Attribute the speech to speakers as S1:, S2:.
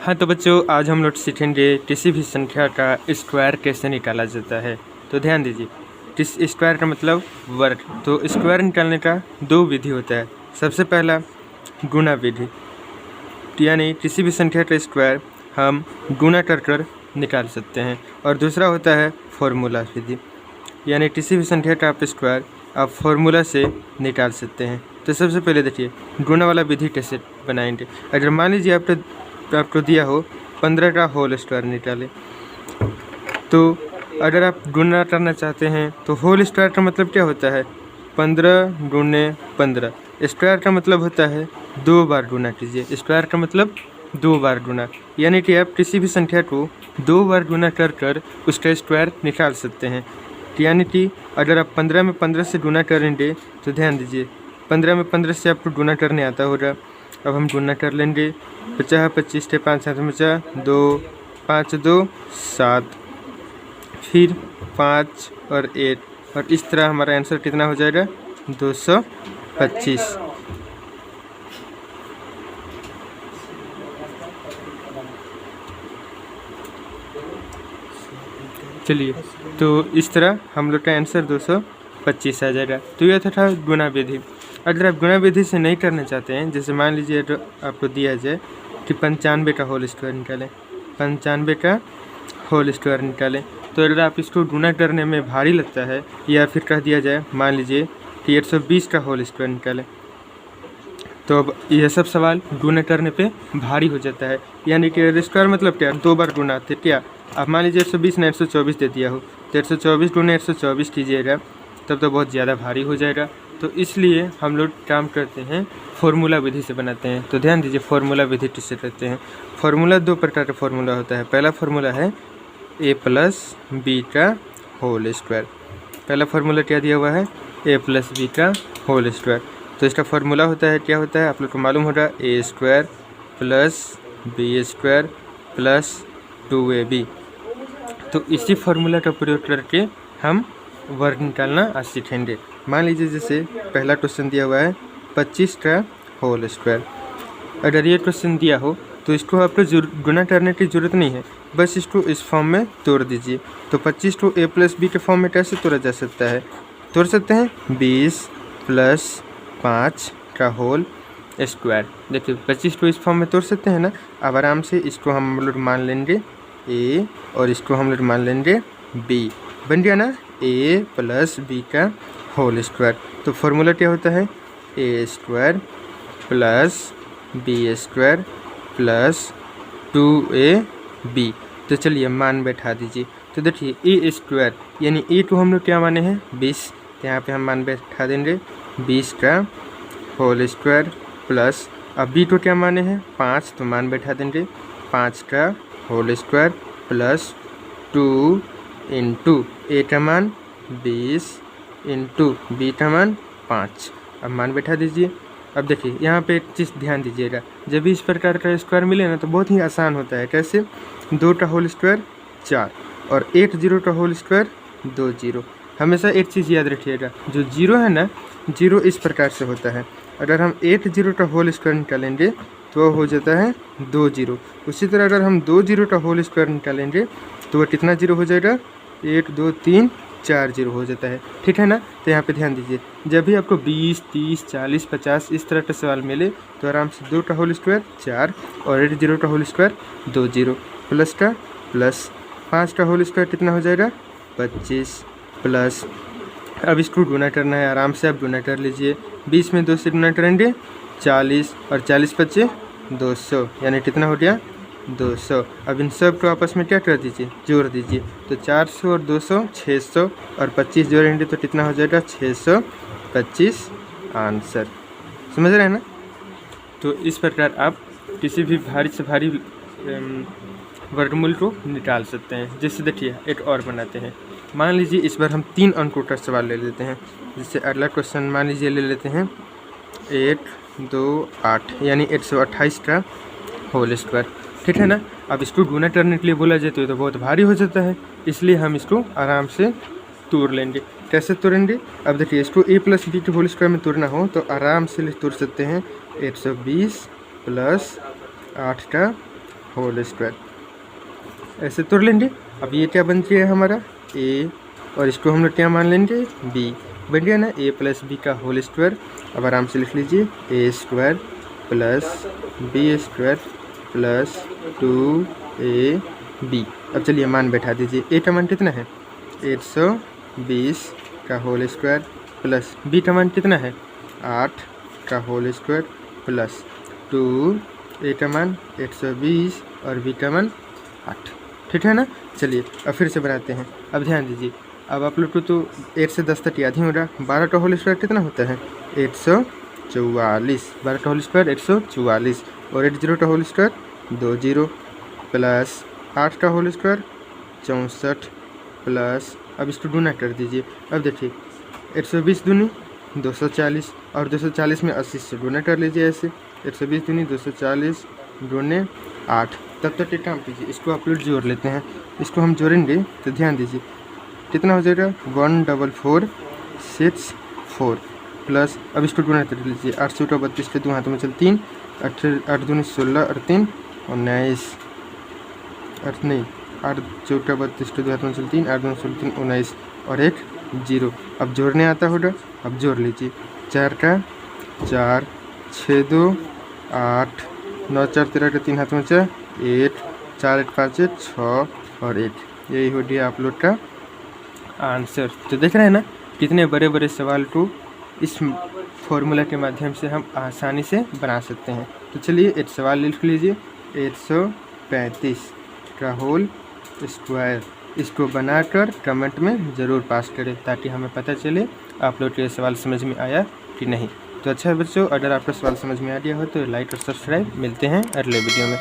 S1: हाँ तो बच्चों, आज हम लोग सीखेंगे किसी भी संख्या का स्क्वायर कैसे निकाला जाता है। तो ध्यान दीजिए, स्क्वायर का मतलब वर्ग। तो स्क्वायर निकालने का दो विधि होता है। सबसे पहला गुणा विधि, यानी किसी भी संख्या का स्क्वायर हम गुणा कर निकाल सकते हैं। और दूसरा होता है फॉर्मूला विधि, यानी किसी भी संख्या का आप स्क्वायर आप फॉर्मूला से निकाल सकते हैं। तो सबसे पहले देखिए गुणा वाला विधि कैसे बनाएंगे। अगर मान लीजिए आपको दिया हो 15 का होल स्क्वायर निकाले, तो अगर आप गुणा करना चाहते हैं तो होल स्क्वायर का मतलब क्या होता है, 15 गुणे 15। स्क्वायर का मतलब होता है 2 बार गुणा कीजिए। स्क्वायर का मतलब 2 बार गुणा, यानी कि आप किसी भी संख्या को 2 बार गुणा कर उसका स्क्वायर निकाल सकते हैं। यानी कि अगर आप 15 में 15 से गुणा करेंगे तो ध्यान दीजिए 15 में 15 से आपको गुणा करने आता होगा। अब हम गुणा कर लेंगे। 50 25 के 5 7 50 2 5 2 7, फिर 5 और 1, और इस तरह हमारा आंसर कितना हो जाएगा 225। चलिए, तो इस तरह हम लोग का आंसर 225 आ जाएगा। तो यह था गुणा विधि। अगर आप गुणा विधि से नहीं करना चाहते हैं, जैसे मान लीजिए तो आपको दिया जाए कि 95 का होल स्क्वायर निकालें, 95 का होल स्क्वायर निकालें, तो अगर आप इसको गुणा करने में भारी लगता है, या फिर कह दिया जाए मान लीजिए कि 120 का होल स्क्वायर निकालें, तो अब यह सब सवाल गुणा करने पे भारी हो जाता है। यानी कि स्क्वायर मतलब क्या, 2 बार गुणा थे क्या। अब मान लीजिए 120 ने 124 दे दिया हो, तो 124 गुणे 124 कीजिएगा, तब तो बहुत ज़्यादा भारी हो जाएगा। तो इसलिए हम लोग काम करते हैं फॉर्मूला विधि से बनाते हैं। तो ध्यान दीजिए फॉर्मूला विधि किससे करते हैं। फॉर्मूला 2 प्रकार का फॉर्मूला होता है। पहला फॉर्मूला है a प्लस बी का होल स्क्वायर। पहला फॉर्मूला क्या दिया हुआ है, a प्लस बी का होल स्क्वायर। तो इसका फॉर्मूला होता है, क्या होता है आप लोग को मालूम होगा, a square plus B square plus 2ab। तो इसी फार्मूला का प्रयोग करके हम वर्ग निकालना आज सीखेंगे। मान लीजिए जैसे पहला क्वेश्चन दिया हुआ है 25 का होल स्क्वायर। अगर ये क्वेश्चन दिया हो तो इसको आपको गुणा करने की ज़रूरत नहीं है, बस इसको इस फॉर्म में तोड़ दीजिए। तो 25 को a प्लस बी के फॉर्म में कैसे तोड़ा जा सकता है, तोड़ सकते हैं 20 प्लस 5 का होल स्क्वायर। देखिए 25 को इस फॉर्म में तोड़ सकते हैं ना। अब आराम से इसको हम लोग मान लेंगे a और इसको हम लोग मान लेंगे b। बन गया ना a प्लस बी का होल स्क्वायर। तो फॉर्मूला क्या होता है, a square plus B square plus 2ab। तो चलिए मान बैठा दीजिए। तो देखिए a स्क्वायर यानी a को हम लोग क्या माने हैं 20, तो यहाँ पे हम मान बैठा देंगे 20 का होल स्क्वायर प्लस, अब b को क्या माने हैं 5, तो मान बैठा देंगे 5 का whole square plus 2 into a का मान 20 इंटू b का मान 5। अब मान बैठा दीजिए। अब देखिए यहाँ पे एक चीज़ ध्यान दीजिएगा, जब भी इस प्रकार का स्क्वायर मिले ना तो बहुत ही आसान होता है। कैसे, 2 का होल स्क्वायर 4 और 8 0 का होल स्क्वायर 2 0। हमेशा एक चीज़ याद रखिएगा, जो जीरो है ना, जीरो इस प्रकार से होता है। अगर हम 8 0 का होल स्क्वायर निकालेंगे तो वह हो जाता है 2 0। उसी तरह अगर हम 2 0 का होल स्क्वायर निकालेंगे तो वह कितना जीरो हो जाएगा, 1 2 3 4 0 हो जाता है। ठीक है ना। तो यहाँ पे ध्यान दीजिए, जब भी आपको 20 30 40 50 इस तरह का सवाल मिले तो आराम से 2 का होल स्क्वायर 4 और 8 0 का होल स्क्वायर 2 0 प्लस का प्लस 5 का होल स्क्वायर कितना हो जाएगा 25 प्लस, अब इसको गुणा करना है, आराम से आप गुणा कर लीजिए। 20 में 2 से गुणा करेंगे 40 और 40 25 200, यानी कितना हो गया 200। अब इन सब को आपस में क्या कर दीजिए, जोड़ दीजिए। तो 400 और 200 600 और 25 जोड़ेंगे तो कितना हो जाएगा 625 आंसर। समझ रहे हैं ना। तो इस प्रकार आप किसी भी भारी से भारी वर्गमूल को निकाल सकते हैं। जैसे देखिए एक और बनाते हैं। मान लीजिए इस बार हम 3 अंकों का सवाल ले लेते हैं। जैसे अगला क्वेश्चन मान लीजिए ले लेते हैं 1 2 8, यानी 128 का होल स्क्वायर। ठीक है ना। अब इसको गुणा करने के लिए बोला जाए तो बहुत भारी हो जाता है, इसलिए हम इसको आराम से तोड़ लेंगे। कैसे तोड़ेंगे, अब देखिए इसको a प्लस बी के होल स्क्वायर में तोड़ना हो तो आराम से तोड़ सकते हैं 120 प्लस 8 का होल स्क्वायर, ऐसे तोड़ लेंगे। अब ये क्या बन जाएगा हमारा a, और इसको हम लोग क्या मान लेंगे b, बन गया ना a प्लस बी का होल स्क्वायर। अब आराम से लिख लीजिए a square plus b square plus 2ab। अब चलिए मान बैठा दीजिए। a का मान कितना है 820 का होल स्क्वायर प्लस b का मान कितना है 8 का होल स्क्वायर प्लस 2a का मान 120 और b का मान 8, ठीक है ना। चलिए अब फिर से बनाते हैं। अब ध्यान दीजिए, अब आप लोग को तो 8 से 10 तक याद ही हो रहा। 12 का होल स्क्वायर कितना होता है 144, 12 का होल स्क्वायर 144, और 80 का होल स्क्वायर 20 प्लस 8 का होल स्क्वायर 64 प्लस, अब इसको गुना कर दीजिए। अब देखिए 120 दूनी 240, और 240 में 80 से गुना कर लीजिए ऐसे। 120 दूनी 240 गुने 8। तब तक एक काम कीजिए, इसको आप लोग जोड़ लेते हैं। इसको हम जोड़ेंगे तो ध्यान दीजिए कितना हो जाएगा 1464 प्लस, अब इसको गुना कर लीजिए 8 से 32 के 2 हाथों में चल 3, 8 दूनी 16 और 3 19, 8 नहीं 8 से 32 के 2 हाथों में चल 3, 8 दूनी 16 3 19 और 1 0। अब जोड़ने आता होगा, अब जोड़ लीजिए 4 का 4, 6 2 8, 9 4 13 के 3 हाथों में 4 8, 4 1 5 6 और 1। यही हो गया आप लोग का आंसर। तो देख रहे हैं ना कितने बड़े बड़े सवाल को इस फॉर्मूला के माध्यम से हम आसानी से बना सकते हैं। तो चलिए एक सवाल लिख लीजिए 135 का होल स्क्वायर। इसको बनाकर कमेंट में ज़रूर पास करें ताकि हमें पता चले आप लोग को ये सवाल समझ में आया कि नहीं। तो अच्छा है बच्चों, अगर आपका सवाल समझ में आ गया हो तो लाइक और सब्सक्राइब। मिलते हैं अगले वीडियो में।